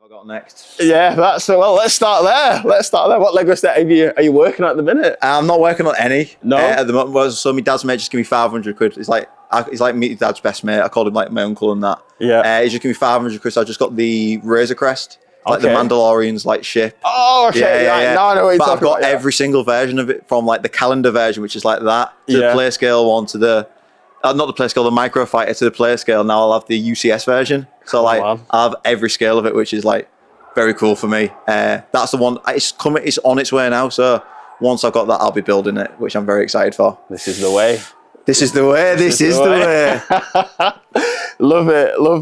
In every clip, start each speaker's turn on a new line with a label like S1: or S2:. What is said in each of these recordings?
S1: I got next.
S2: Yeah, well. Let's start there. What Lego set are you working at the minute?
S1: I'm not working on any.
S2: No.
S1: At the moment, so my dad's mate just give me 500 quid. He's like my dad's best mate. I called him like my uncle and that.
S2: Yeah.
S1: He just gave me 500 quid. So I just got the Razor Crest, like the
S2: Okay.
S1: Mandalorian's like ship.
S2: Oh, okay. Yeah. No, I know what you're
S1: But I've
S2: talking
S1: got
S2: about,
S1: every single version of it, from like the calendar version, which is like that, to
S2: Yeah.
S1: the play scale one, to the not the play scale, the micro fighter, to the play scale. Now I'll have the UCS version. So like
S2: on.
S1: I'll have every scale of it, which is like very cool for me. That's the one. It's on its way now. So once I've got that, I'll be building it, which I'm very excited for.
S2: This is the way.
S1: This is the way. This is the way.
S2: Love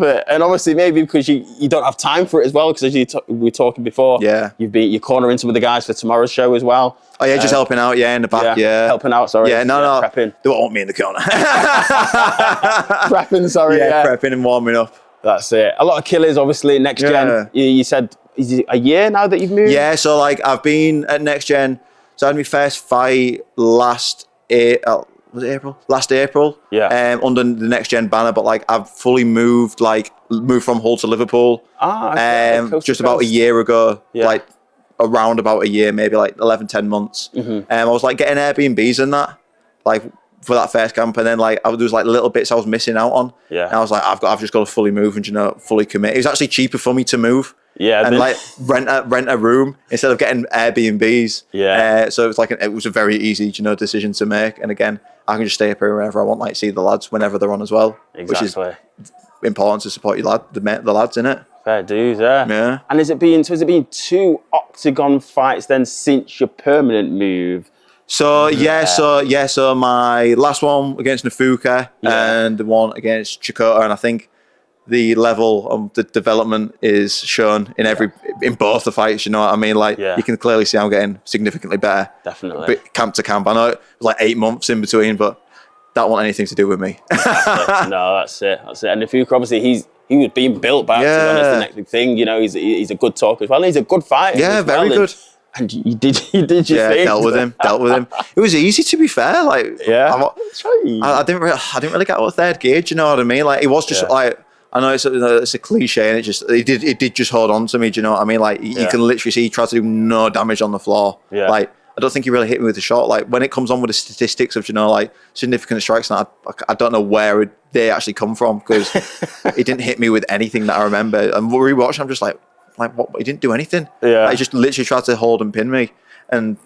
S2: it. And obviously, maybe because you don't have time for it as well, because as we were talking before,
S1: Yeah.
S2: you're cornering some of the guys for tomorrow's show as well.
S1: Oh yeah, just helping out. Yeah, in the back. Yeah,
S2: helping out. Sorry.
S1: Yeah, no.
S2: Prepping.
S1: They won't want me in the corner.
S2: Prepping. Sorry. Yeah.
S1: Prepping and warming up.
S2: That's it. A lot of killers, obviously. Next gen. You said, is it a year now that you've moved?
S1: Yeah, so like I've been at Next Gen. So I had my first fight last April? Yeah. Under the Next Gen banner, but like I've fully moved from Hull to Liverpool. Just about a year ago.
S2: Yeah.
S1: Like around about a year, maybe like 11, 10 months.
S2: Mm-hmm.
S1: I was like getting Airbnbs and that, like for that first camp, and then like there was like little bits I was missing out on.
S2: Yeah.
S1: And I was like, I've just got to fully move and fully commit. It was actually cheaper for me to move.
S2: Yeah,
S1: and like rent a room instead of getting Airbnbs.
S2: Yeah.
S1: So it was a very easy, decision to make. And again, I can just stay up here whenever I want, like see the lads whenever they're on as well.
S2: Exactly.
S1: Which is important to support your the lads in it.
S2: Fair dues, yeah.
S1: Yeah.
S2: And has it been 2 Octagon fights then since your permanent move?
S1: So so my last one against Nafuka and the one against Chikota, and I think the level of the development is shown in both the fights. You know what I mean? Like you can clearly see I'm getting significantly better.
S2: Definitely.
S1: But camp to camp, I know it was like 8 months in between, but that wasn't anything to do with me.
S2: No, that's it. And Nafuka, obviously, he was being built back.
S1: Yeah.
S2: That's the next big thing. He's a good talker as well. He's a good fighter.
S1: Yeah, very good.
S2: And you did your thing.
S1: dealt with him. It was easy, to be fair. Like, I didn't really get out of third gear. Do you know what I mean? Like, it was just like, I know it's a cliche, and it did just hold on to me. Do you know what I mean? Like, you can literally see he tried to do no damage on the floor.
S2: Yeah.
S1: Like, I don't think he really hit me with a shot. Like, when it comes on with the statistics of like significant strikes, and I don't know where they actually come from, because he didn't hit me with anything that I remember. And rewatching, I'm just like what? He didn't do anything.
S2: Yeah.
S1: He just literally tried to hold and pin me, and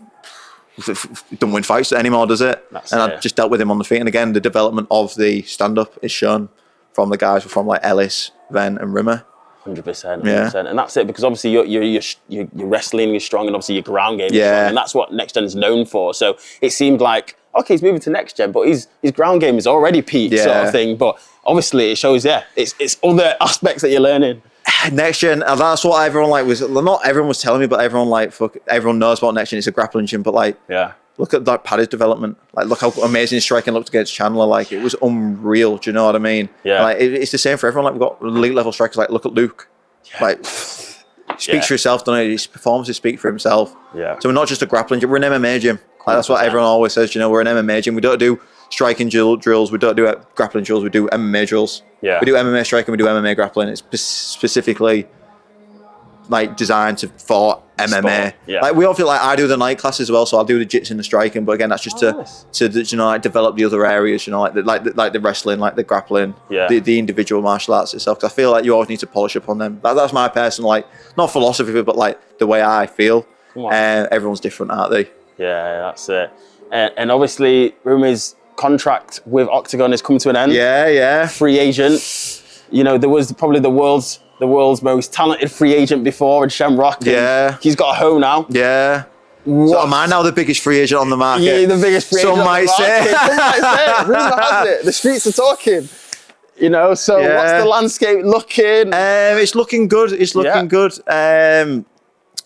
S1: don't win fights anymore, does it? I just dealt with him on the feet. And again, the development of the stand-up is shown from the guys from like Ellis, Venn, and Rimmer.
S2: 100%.
S1: Yeah.
S2: And that's it, because obviously you're wrestling is strong, and obviously your ground game is strong, and that's what Next Gen is known for. So it seemed like, okay, he's moving to Next Gen, but his ground game is already peaked, sort of thing. But obviously it shows, it's other aspects that you're learning.
S1: Next Gen, that's what everyone not everyone was telling me, but everyone knows about Next Gen. It's a grappling gym, but look at that Paddy's development. Like, look how amazing his striking looked against Chandler. Like, it was unreal. Do you know what I mean?
S2: Yeah.
S1: Like, it's the same for everyone. Like, we've got elite level strikers. Like, look at Luke. Yeah. Like, speaks for himself, don't it? His performances speak for himself.
S2: Yeah.
S1: So we're not just a grappling gym. We're an MMA gym. Like, that's what everyone always says. We're an MMA gym. We don't do striking drills. We don't do grappling drills. We do MMA drills. Yeah. We do MMA striking. We do MMA grappling. It's specifically like designed for MMA.
S2: Yeah.
S1: Like, we all feel like I do the night class as well, so I'll do the jits and the striking. But again, that's just to like develop the other areas. Like the wrestling, like the grappling, the individual martial arts itself. Because I feel like you always need to polish up on them. That's my personal not philosophy, but like the way I feel. Everyone's different, aren't they?
S2: Yeah, that's it. And obviously, Rumi's contract with Octagon is coming to an end.
S1: Yeah.
S2: Free agent. There was probably the world's most talented free agent before in Shamrock.
S1: Yeah.
S2: He's got a home now.
S1: Yeah. So am I now the biggest free agent on the market?
S2: Yeah, the biggest free agent
S1: Some might say.
S2: Some might say. Rumour has it. The streets are talking. What's the landscape looking?
S1: It's looking good. Good.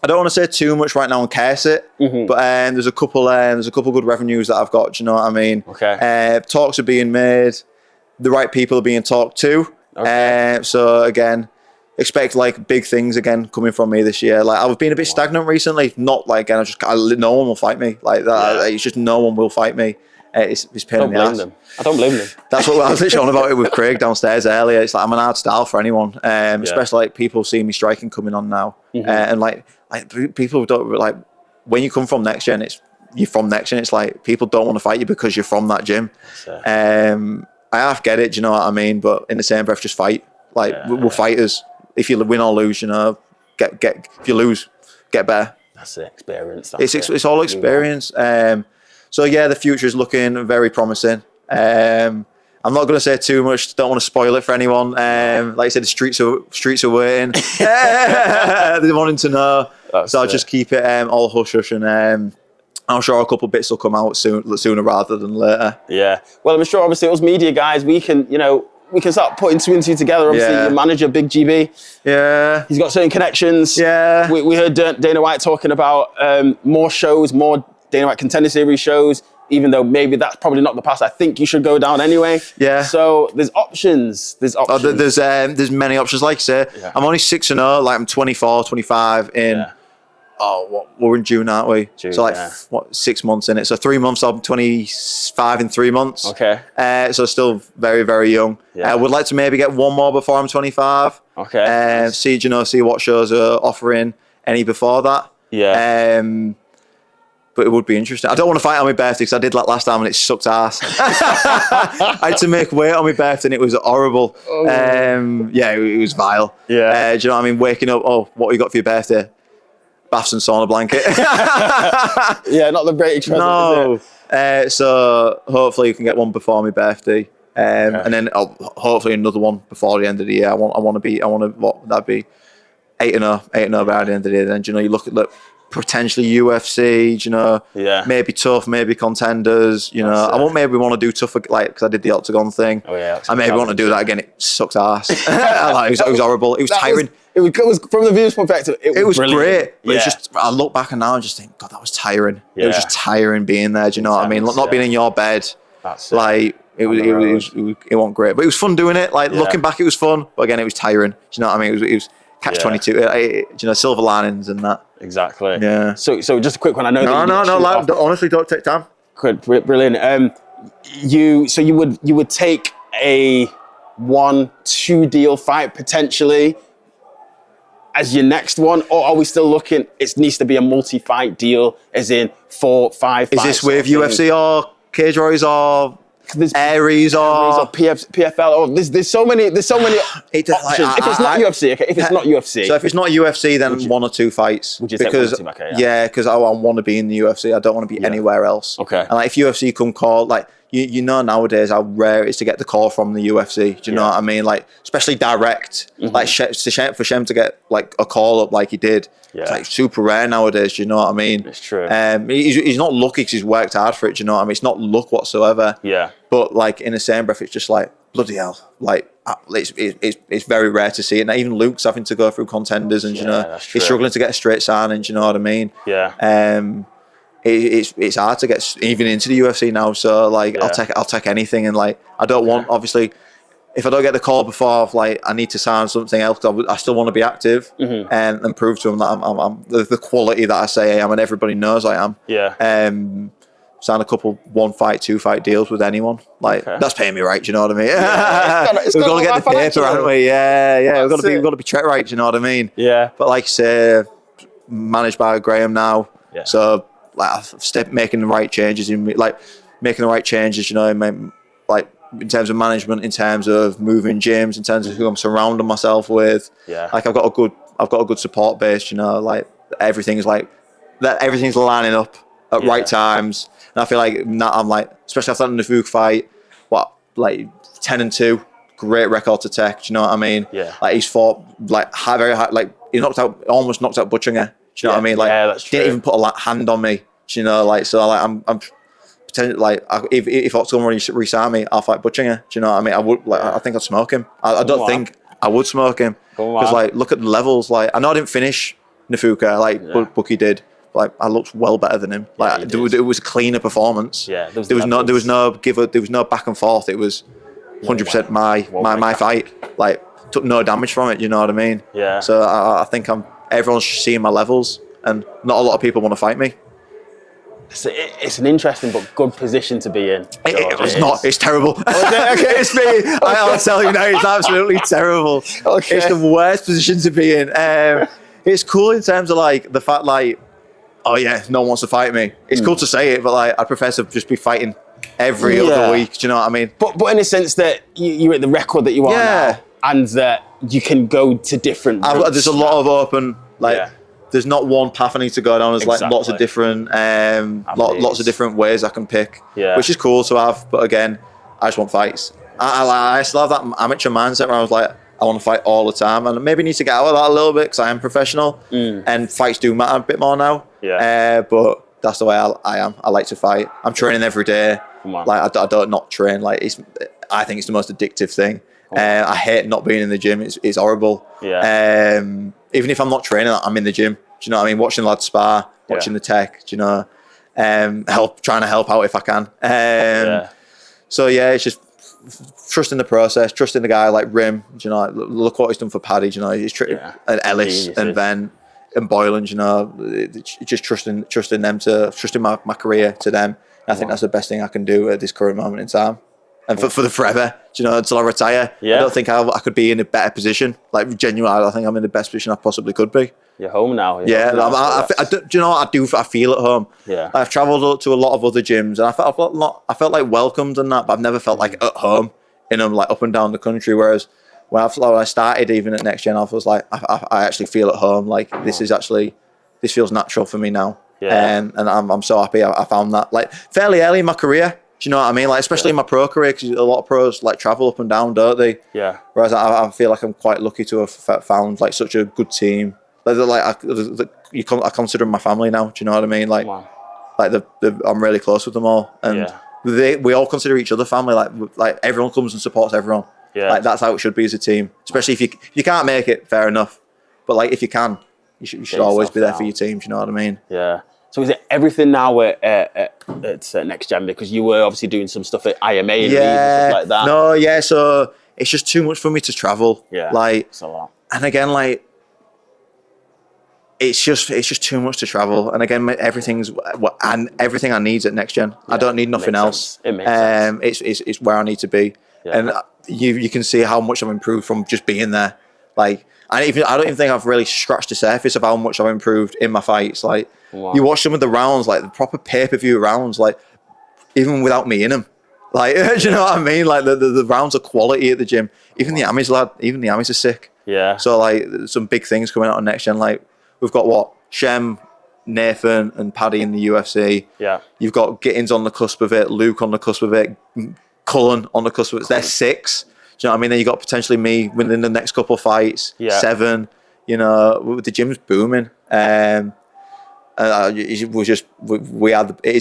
S1: I don't want to say too much right now and curse it, but there's a couple good revenues that I've got. Do you know what I mean?
S2: Okay.
S1: Talks are being made. The right people are being talked to. Okay. So again, expect like big things again coming from me this year. Like, I've been a bit stagnant recently. Not like, again, no one will fight me like that. It's just no one will fight me. It's pain in the ass.
S2: I don't blame them.
S1: That's what I was literally on about it with Craig downstairs earlier. It's like I'm an hard style for anyone, especially like people see me striking coming on now, and like people don't like when you come from Next Gen. You're from Next Gen. It's like people don't want to fight you because you're from that gym. I half get it. Do you know what I mean? But in the same breath, just fight. Like we're fighters. If you win or lose, you know, if you lose, get better.
S2: That's the experience.
S1: It's all experience. So yeah, the future is looking very promising. I'm not going to say too much. Don't want to spoil it for anyone. Like I said, the streets are waiting. They're wanting to know. So I'll just keep it all hush hush, and I'm sure a couple of bits will come out sooner rather than later.
S2: Yeah. Well, I'm sure obviously us media guys, we can start putting two and two together. Obviously, your manager, Big GB.
S1: Yeah.
S2: He's got certain connections.
S1: Yeah.
S2: We heard Dana White talking about more shows, more Dana White Contender Series shows, even though maybe that's probably not the path I think you should go down anyway. Yeah. So there's options. There's
S1: many options. Like I say, I'm only 6-0. Like I'm 24, 25 in. We're in June, aren't we? June, so 6 months in it. So 3 months, I'm 25 in 3 months.
S2: Okay.
S1: So still very, very young. I would like to maybe get one more before I'm 25.
S2: Okay.
S1: See what shows are offering any before that.
S2: Yeah.
S1: But it would be interesting. I don't want to fight on my birthday because I did that last time and it sucked ass. I had to make weight on my birthday and it was horrible. It was vile.
S2: Yeah.
S1: Do you know what I mean? Waking up, what you got for your birthday? Baths and sauna blanket.
S2: Yeah, not the greatest present,
S1: no. Is it? So hopefully you can get one before my birthday. And then hopefully another one before the end of the year. I want to what would that be? 8-0 by the end of the year. Then, you look at potentially UFC, maybe tough, maybe contenders, I won't maybe want to do tougher, because I did the octagon thing. I maybe want to do that again. It sucked ass. It was horrible. It was tiring.
S2: It was from the viewer's perspective. It was
S1: great. But it's just, I look back and now and just think, God, that was tiring. It was just tiring being there. Do you know what I mean? Not being in your bed. It wasn't great, but it was fun doing it. Looking back, it was fun, but again, it was tiring. Do you know what I mean? It was catch-22. Silver linings and that.
S2: Exactly.
S1: Yeah.
S2: So just a quick one. I know.
S1: No. Honestly, don't take time.
S2: Good, brilliant. You would take a 1-2 deal fight potentially as your next one, or are we still looking? It needs to be a multi-fight deal, as in 4-5 fights.
S1: Is this with UFC or Cage Warriors or Aries or
S2: PFL? Oh, there's so many options. If it's not UFC, okay. If it's not UFC,
S1: so if it's not UFC, then 1 or 2 fights.
S2: Would you take 1 or 2 back?
S1: Because I want to be in the UFC. I don't want to be anywhere else.
S2: Okay.
S1: And if UFC come call, nowadays how rare it is to get the call from the UFC. Do you know what I mean? Especially direct. For Shem to get a call up like he did. It's super rare nowadays. Do you know what I mean?
S2: It's true.
S1: He's not lucky because he's worked hard for it. Do you know what I mean? It's not luck whatsoever.
S2: Yeah.
S1: But in the same breath, it's just bloody hell. It's very rare to see it. And even Luke's having to go through contenders, and he's struggling to get a straight signing. Do you know what I mean?
S2: Yeah.
S1: It's hard to get even into the UFC now. So I'll take anything, and I don't want, obviously, if I don't get the call before, I need to sign something else. I still want to be active and prove to them that I'm the quality that I say I am, and everybody knows I am.
S2: Yeah.
S1: Sign a couple 1-fight, 2-fight deals with anyone. That's paying me right. Do you know what I mean? We've got to get the paper, haven't we? Yeah. We've got to be treated right. Do you know what I mean?
S2: Yeah.
S1: But like I say, managed by Graham now. Yeah. So I've making the right changes in making the right changes. In terms of management, in terms of moving gyms, in terms of who I'm surrounding myself with.
S2: Yeah.
S1: I've got a good support base. Everything's lining up at right times. And I feel now I'm especially after the Nafuk fight, 10-2, great record to take. Do you know what I mean?
S2: Yeah.
S1: He's fought very high. He almost knocked out Butchinger. Do you know what I mean?
S2: That's true.
S1: Didn't even put a hand on me. Do you know? I'm potentially if Octagon re-sign me, I'll fight Butchinger. Do you know what I mean? I would I think I'd smoke him. I don't think I would smoke him because look at the levels. I know I didn't finish Nafuka Bucky did. I looked well better than him. It was a cleaner performance.
S2: Yeah,
S1: there was no back and forth. It was 100% my fight. Took no damage from it. You know what I mean?
S2: Yeah.
S1: So I think everyone's seeing my levels, and not a lot of people want to fight me.
S2: It's an interesting but good position to be in.
S1: It's not. It's terrible. Okay. It's me. I'll tell you now. It's absolutely terrible.
S2: Okay.
S1: It's the worst position to be in. It's cool in terms of like the fact like, oh yeah, no one wants to fight me. It's cool to say it, but like I prefer to just be fighting every other week. Do you know what I mean?
S2: But in a sense that you're at the record that you are now, and that you can go to different routes.
S1: There's a lot of open like. There's not one path I need to go down. There's like lots of different, lots of different ways I can pick, which is cool to have. But again, I just want fights. I still have that amateur mindset where I was like, I want to fight all the time, and maybe need to get out of that a little bit because I am professional, and fights do matter a bit more now. But that's the way I am. I like to fight. I'm training every day. Like I don't not train. Like I think it's the most addictive thing. I hate not being in the gym. It's horrible. Even if I'm not training, I'm in the gym. Do you know what I mean? Watching lads spar, watching the tech. Do you know? Trying to help out if I can. So yeah, it's just trusting the process, trusting the guy like Rim. Do you know? Look what he's done for Paddy. Do you know? He's and Ellis and Ben and Boylan. Do you know? Just trusting them trusting my career to them. I think that's the best thing I can do at this current moment in time. And for the forever, do you know, until I retire. I don't think I could be in a better position. Like, genuinely, I think I'm in the best position I possibly could be.
S2: You're home now.
S1: Do you know what? I feel at home. I've travelled to a lot of other gyms, and I felt like welcomed and that, but I've never felt like at home in them, like up and down the country. Whereas when I started even at Next Gen, I was like, I actually feel at home. Like, this feels natural for me now. And I'm so happy I found that, like, fairly early in my career. Do you know what I mean? Like, especially in my pro career, because a lot of pros like travel up and down, don't they? Whereas I feel like I'm quite lucky to have found like such a good team. I consider them my family now. Do you know what I mean? Like, I'm really close with them all, and we all consider each other family. Like everyone comes and supports everyone. Like, that's how it should be as a team. Especially if you can't make it, fair enough. But like, if you can, you should always be there for your team. Do you know what I mean?
S2: So is it everything now at Next Gen? Because you were obviously doing some stuff at IMA and stuff like that.
S1: No, so it's just too much for me to travel. Like,
S2: it's a lot.
S1: And again, like, it's just too much to travel. And again, everything I need at Next Gen. I don't need nothing else.
S2: It makes sense.
S1: It's where I need to be. And you can see how much I've improved from just being there. Like, I don't even think I've really scratched the surface of how much I've improved in my fights. Like, you watch some of the rounds, like the proper pay-per-view rounds, like even without me in them. Like, do you know what I mean? Like the rounds are quality at the gym. Even the Amis, even the Amis are sick. So like, some big things coming out on Next Gen. Like, we've got Shem, Nathan and Paddy in the UFC. You've got Gittins on the cusp of it, Luke on the cusp of it, Cullen on the cusp of it. They're 6. Do you know what I mean? Then you got potentially me winning the next couple of fights. 7. You know, the gym's booming. It is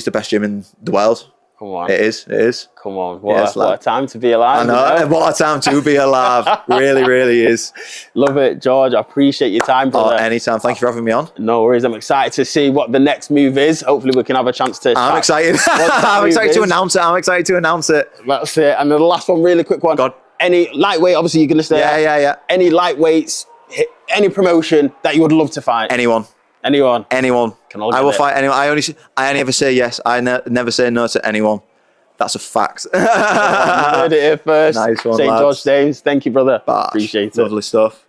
S1: the best gym in the world.
S2: Come on.
S1: It is.
S2: Come on. What a time to be alive.
S1: I know. What a time to be alive. Really, really is.
S2: Love it, George. I appreciate your time, brother.
S1: Anytime. Thank you for having me on.
S2: No worries. I'm excited to see what the next move is. Hopefully we can have a chance to...
S1: I'm excited. I'm excited to announce it.
S2: That's it. And the last one, really quick one.
S1: God.
S2: Any lightweight, obviously you're going to stay
S1: Yeah.
S2: Any lightweights, any promotion that you would love to fight?
S1: Anyone. I will fight anyone. I only ever say yes. I never say no to anyone. That's a fact.
S2: You heard it here first.
S1: Nice one,
S2: St. George James. Thank you, brother. Appreciate it.
S1: Lovely stuff.